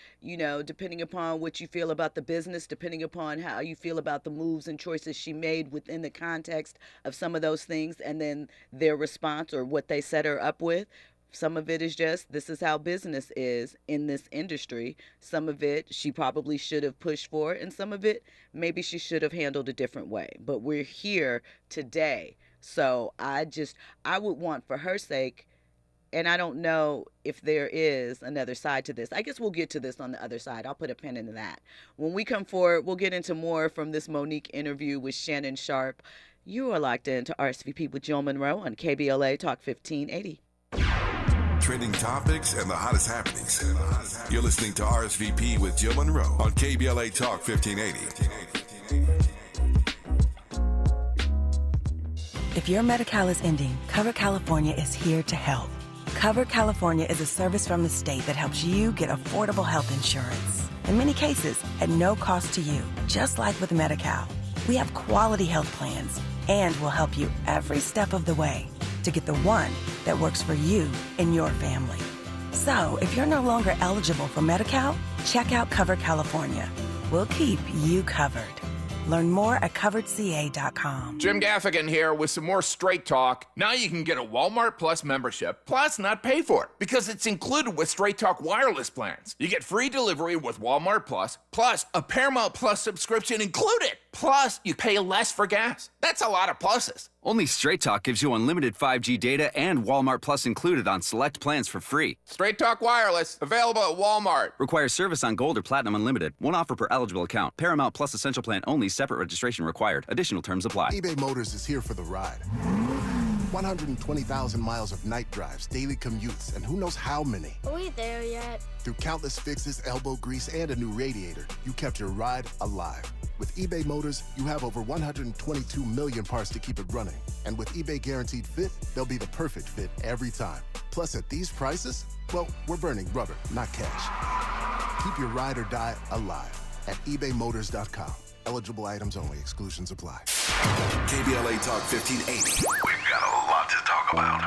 depending upon what you feel about the business, depending upon how you feel about the moves and choices she made within the context of some of those things, and then their response or what they set her up with, some of it is just, this is how business is in this industry. Some of it she probably should have pushed for, and some of it maybe she should have handled a different way. But we're here today. So I would want, for her sake, and I don't know if there is another side to this. I guess we'll get to this on the other side. I'll put a pin in that. When we come forward, we'll get into more from this Monique interview with Shannon Sharpe. You are locked into RSVP with Jill Munroe on KBLA Talk 1580. Trending topics and the hottest happenings. You're listening to RSVP with Jill Munroe on KBLA Talk 1580. If your Medi-Cal is ending, Cover California is here to help. Cover California is a service from the state that helps you get affordable health insurance. in many cases at no cost to you. Just like with Medi-Cal, we have quality health plans and will help you every step of the way to get the one that works for you and your family. So if you're no longer eligible for Medi-Cal, check out Cover California. We'll keep you covered. Learn more at coveredca.com. Jim Gaffigan here with some more Straight Talk. Now you can get a Walmart Plus membership, plus not pay for it, because it's included with Straight Talk wireless plans. You get free delivery with Walmart plus a Paramount Plus subscription included. Plus, you pay less for gas. That's a lot of pluses. Only Straight Talk gives you unlimited 5G data and Walmart Plus included on select plans for free. Straight Talk Wireless, available at Walmart. Requires service on Gold or Platinum Unlimited. One offer per eligible account. Paramount Plus Essential Plan only. Separate registration required. Additional terms apply. eBay Motors is here for the ride. 120,000 miles of night drives, daily commutes, and who knows how many. Are we there yet? Through countless fixes, elbow grease, and a new radiator, you kept your ride alive. With eBay Motors, you have over 122 million parts to keep it running. And with eBay Guaranteed Fit, they'll be the perfect fit every time. Plus, at these prices, well, we're burning rubber, not cash. Keep your ride or die alive at ebaymotors.com. Eligible items only. Exclusions apply. KBLA Talk 1580. We've got a lot to talk about.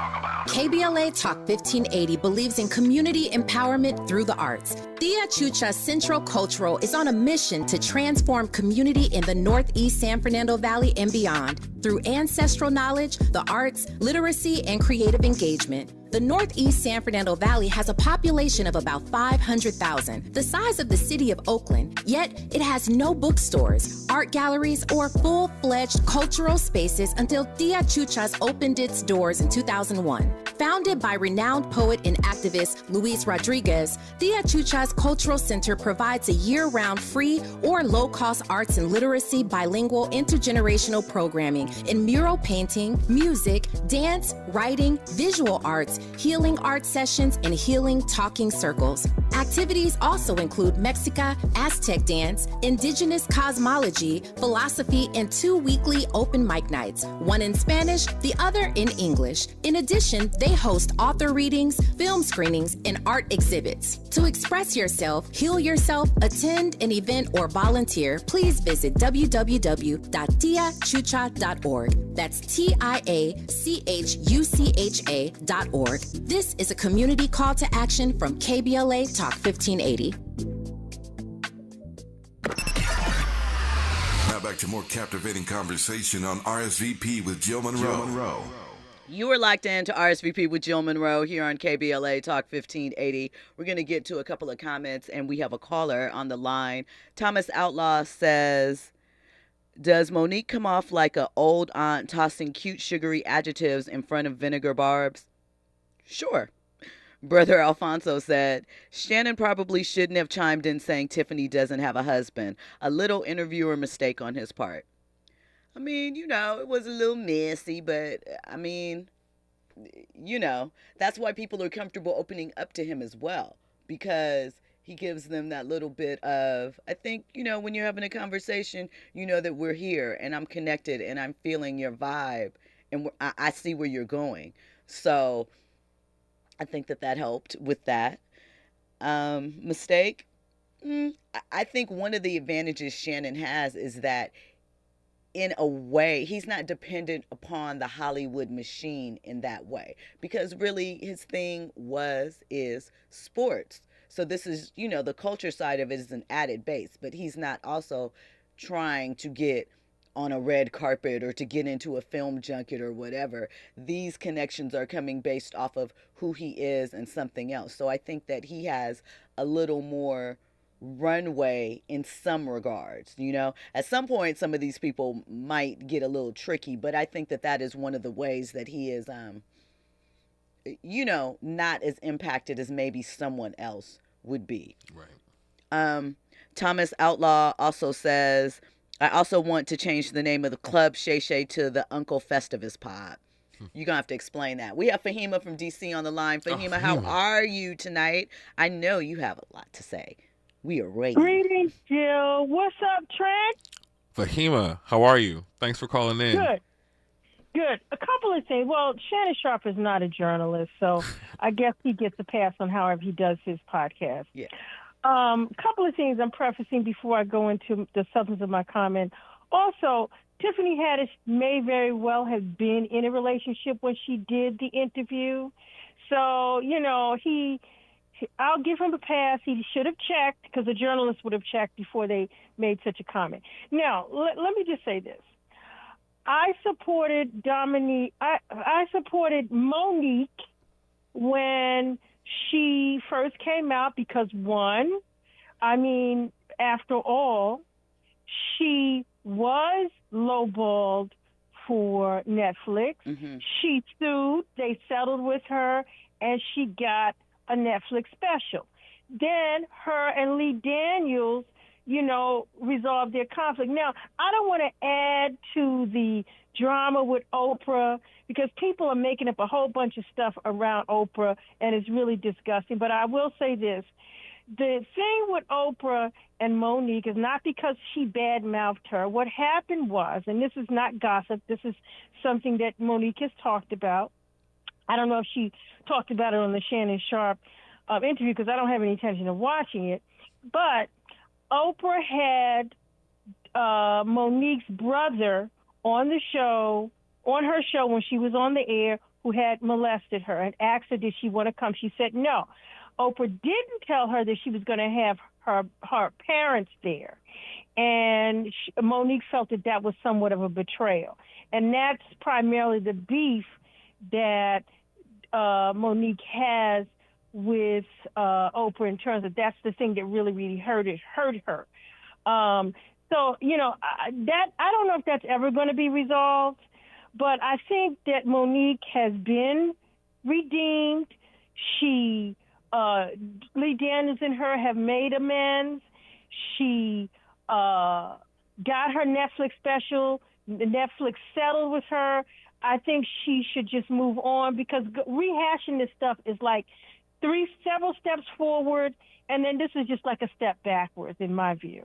KBLA Talk 1580 believes in community empowerment through the arts. Tia Chucha Central Cultural is on a mission to transform community in the Northeast San Fernando Valley and beyond through ancestral knowledge, the arts, literacy, and creative engagement. The Northeast San Fernando Valley has a population of about 500,000, the size of the city of Oakland, yet it has no bookstores, art galleries, or full-fledged cultural spaces until Tia Chucha's opened its doors in 2001. Founded by renowned poet and activist Luis Rodriguez, Tia Chucha's Cultural Center provides a year-round free or low-cost arts and literacy bilingual intergenerational programming in mural painting, music, dance, writing, visual arts, healing art sessions, and healing talking circles. Activities also include Mexica, Aztec dance, indigenous cosmology, philosophy, and 2 weekly open mic nights, one in Spanish, the other in English. In addition, they host author readings, film screenings, and art exhibits. To express yourself, heal yourself, attend an event, or volunteer, please visit www.tiachucha.org. That's TIACHUCHA.org. This is a community call to action from KBLA Talk 1580. Now back to more captivating conversation on RSVP with Jill Munroe. You are locked in to RSVP with Jill Munroe here on KBLA Talk 1580. We're going to get to a couple of comments, and we have a caller on the line. Thomas Outlaw says, does Monique come off like an old aunt tossing cute sugary adjectives in front of vinegar barbs? Sure. Brother Alfonso said, Shannon probably shouldn't have chimed in saying Tiffany doesn't have a husband. A little interviewer mistake on his part. I mean, you know, it was a little messy, but I mean, you know, that's why people are comfortable opening up to him as well, because he gives them that little bit of, I think, you know, when you're having a conversation, you know that we're here and I'm connected and I'm feeling your vibe and I see where you're going. So I think that helped with that. Mistake? I think one of the advantages Shannon has is that in a way, he's not dependent upon the Hollywood machine in that way, because really his thing is sports. So this is, you know, the culture side of it is an added base, but he's not also trying to get on a red carpet or to get into a film junket or whatever. These connections are coming based off of who he is and something else. So I think that he has a little more runway in some regards. You know, at some point, some of these people might get a little tricky, but I think that is one of the ways that he is, you know, not as impacted as maybe someone else would be. Right. Thomas Outlaw also says, I also want to change the name of the club, Shay Shay, to the Uncle Festivus Pod. You're going to have to explain that. We have Fahima from D.C. on the line. Fahima, how are you tonight? I know you have a lot to say. We are ready. Greetings, Jill. What's up, Trent? Fahima, how are you? Thanks for calling in. Good. A couple of things. Well, Shannon Sharp is not a journalist, so I guess he gets a pass on however he does his podcast. Yeah. Couple of things I'm prefacing before I go into the substance of my comment. Also, Tiffany Haddish may very well have been in a relationship when she did the interview. So, I'll give him a pass. He should have checked, because the journalists would have checked before they made such a comment. Now, let me just say this. I supported I supported Monique when she first came out because, one, after all, she was lowballed for Netflix. Mm-hmm. She sued. They settled with her, and she got a Netflix special. Then her and Lee Daniels, resolved their conflict. Now, I don't want to add to the drama with Oprah, because people are making up a whole bunch of stuff around Oprah, and it's really disgusting. But I will say this. The thing with Oprah and Monique is not because she badmouthed her. What happened was, and this is not gossip, this is something that Monique has talked about. I don't know if she talked about it on the Shannon Sharp interview, because I don't have any intention of watching it. But Oprah had Monique's brother on her show when she was on the air, who had molested her, and asked her, did she want to come? She said no. Oprah didn't tell her that she was going to have her parents there. And Monique felt that was somewhat of a betrayal. And that's primarily the beef that Monique has with Oprah, in terms of that's the thing that really, really hurt her. So, that I don't know if that's ever going to be resolved, but I think that Monique has been redeemed. Lee Daniels and her have made amends. She got her Netflix special. Netflix settled with her. I think she should just move on, because rehashing this stuff is like several steps forward, and then this is just like a step backwards, in my view.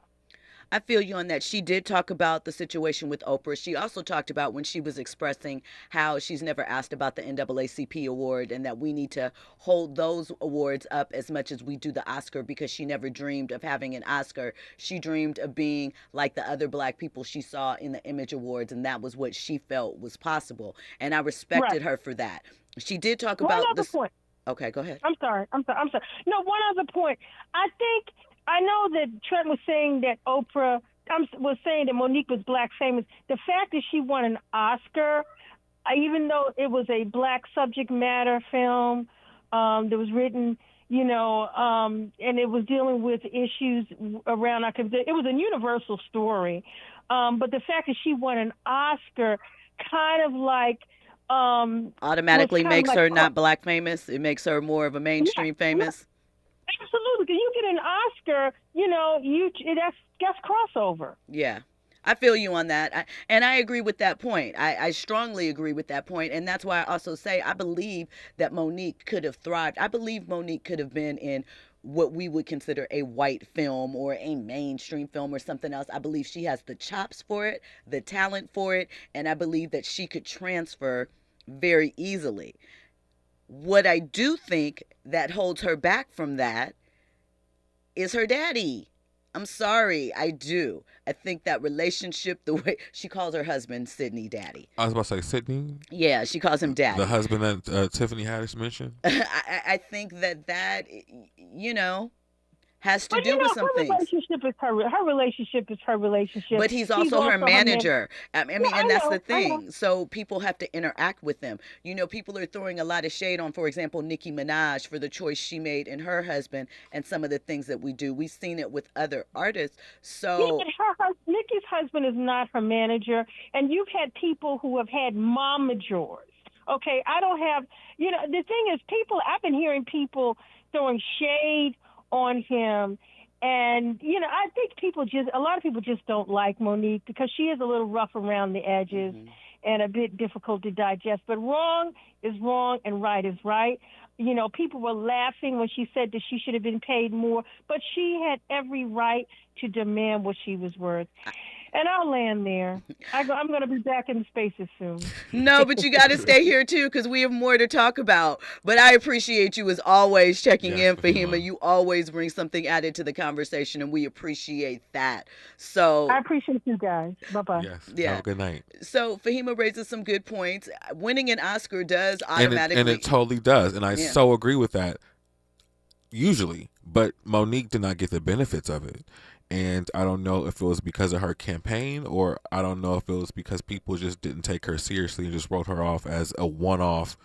I feel you on that. She did talk about the situation with Oprah. She also talked about when she was expressing how she's never asked about the NAACP award, and that we need to hold those awards up as much as we do the Oscar, because she never dreamed of having an Oscar. She dreamed of being like the other Black people she saw in the Image Awards, and that was what she felt was possible. And I respected her for that. She did talk about One other point. Okay, go ahead. I'm sorry. No, one other point. I know that Trent was saying that Oprah was saying that Monique was Black famous. The fact that she won an Oscar, even though it was a Black subject matter film that was written, and it was dealing with issues around it was a universal story. But the fact that she won an Oscar kind of like automatically makes her not Black famous. It makes her more of a mainstream famous. Absolutely. Because you get an Oscar, that's crossover. Yeah. I feel you on that. And I agree with that point. I strongly agree with that point. And that's why I also say I believe that Monique could have thrived. I believe Monique could have been in what we would consider a white film or a mainstream film or something else. I believe she has the chops for it, the talent for it, and I believe that she could transfer very easily. What I do think that holds her back from that is her daddy. I'm sorry, I do. I think that relationship, the way she calls her husband Sidney daddy. I was about to say Sidney. Yeah, she calls him daddy. The husband that Tiffany Haddish mentioned. I think that has to do with some things. Her relationship is her relationship. But he's also her manager. And that's the thing. So people have to interact with them. People are throwing a lot of shade on, for example, Nicki Minaj for the choice she made in her husband and some of the things that we do. We've seen it with other artists. So Nicki's husband is not her manager, and you've had people who have had momagers. Okay, I don't have. The thing is, I've been hearing people throwing shade on him, and I think a lot of people just don't like Monique because she is a little rough around the edges and a bit difficult to digest. But wrong is wrong and right is right. People were laughing when she said that she should have been paid more, but she had every right to demand what she was worth. And I'll land there. I'm going to be back in the spaces soon. No, but you got to stay here too because we have more to talk about. But I appreciate you as always checking in, Fahima. You always bring something added to the conversation, and we appreciate that. So I appreciate you guys. Bye-bye. Yes. Yeah. Have a good night. So Fahima raises some good points. Winning an Oscar does automatically. And it totally does. And I so agree with that. Usually. But Monique did not get the benefits of it. And I don't know if it was because of her campaign or I don't know if it was because people just didn't take her seriously and just wrote her off as a one-off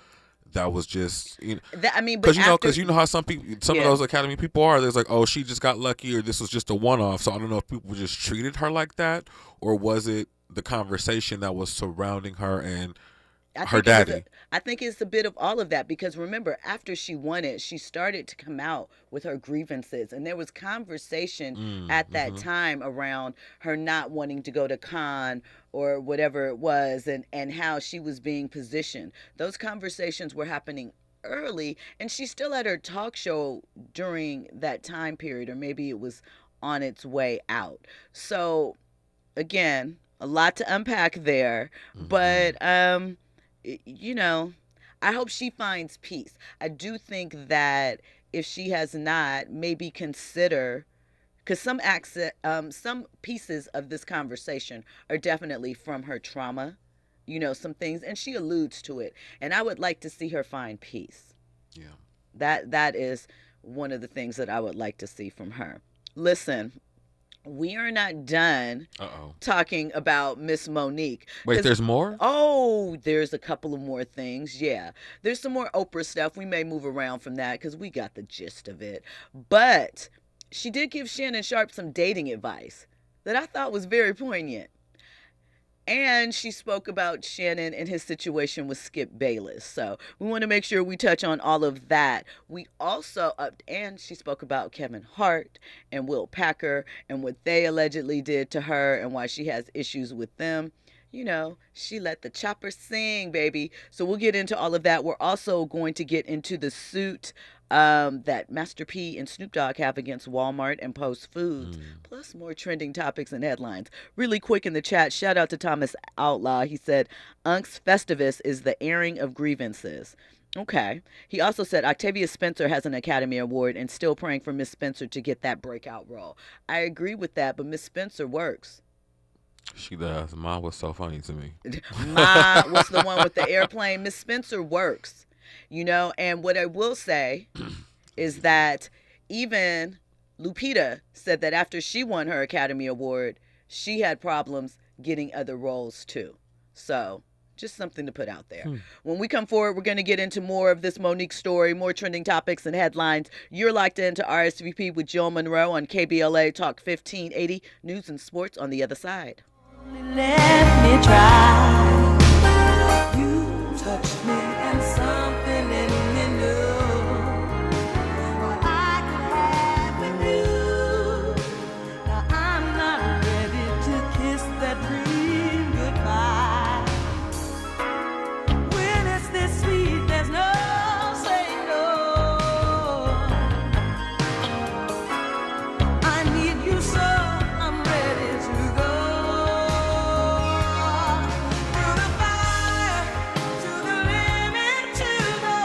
that was just, you know. Because you know how some of those Academy people are. There's like, oh, she just got lucky or this was just a one-off. So I don't know if people just treated her like that or was it the conversation that was surrounding her and her daddy. I think it's a bit of all of that because remember, after she won it, she started to come out with her grievances. And there was conversation at that time around her not wanting to go to Cannes or whatever it was and how she was being positioned. Those conversations were happening early and she still had her talk show during that time period or maybe it was on its way out. So again, a lot to unpack there, but you know, I hope she finds peace. I do think that if she has not, maybe consider, because some pieces of this conversation are definitely from her trauma, you know, some things, and she alludes to it. And I would like to see her find peace. Yeah. That is one of the things that I would like to see from her. Listen, we are not done talking about Miss Monique. Wait, there's more? Oh, there's a couple of more things. Yeah. There's some more Oprah stuff. We may move around from that because we got the gist of it. But she did give Shannon Sharpe some dating advice that I thought was very poignant. And she spoke about Shannon and his situation with Skip Bayless. So we want to make sure we touch on all of that. We also, and she spoke about Kevin Hart and Will Packer and what they allegedly did to her and why she has issues with them. You know, she let the chopper sing, baby. So we'll get into all of that. We're also going to get into the suit that Master P and Snoop Dogg have against Walmart and Post Foods, plus more trending topics and headlines. Really quick in the chat, shout out to Thomas Outlaw. He said, Unc's Festivus is the airing of grievances. Okay. He also said Octavia Spencer has an Academy Award and still praying for Miss Spencer to get that breakout role. I agree with that, but Miss Spencer works. She does. Ma was so funny to me. Ma was the one with the airplane. Miss Spencer works, you know. And what I will say is that even Lupita said that after she won her Academy Award, she had problems getting other roles too. So just something to put out there. When we come forward, we're going to get into more of this Monique story, more trending topics and headlines. You're locked into RSVP with Jill Munroe on KBLA Talk 1580, News and Sports on the other side. Let me try.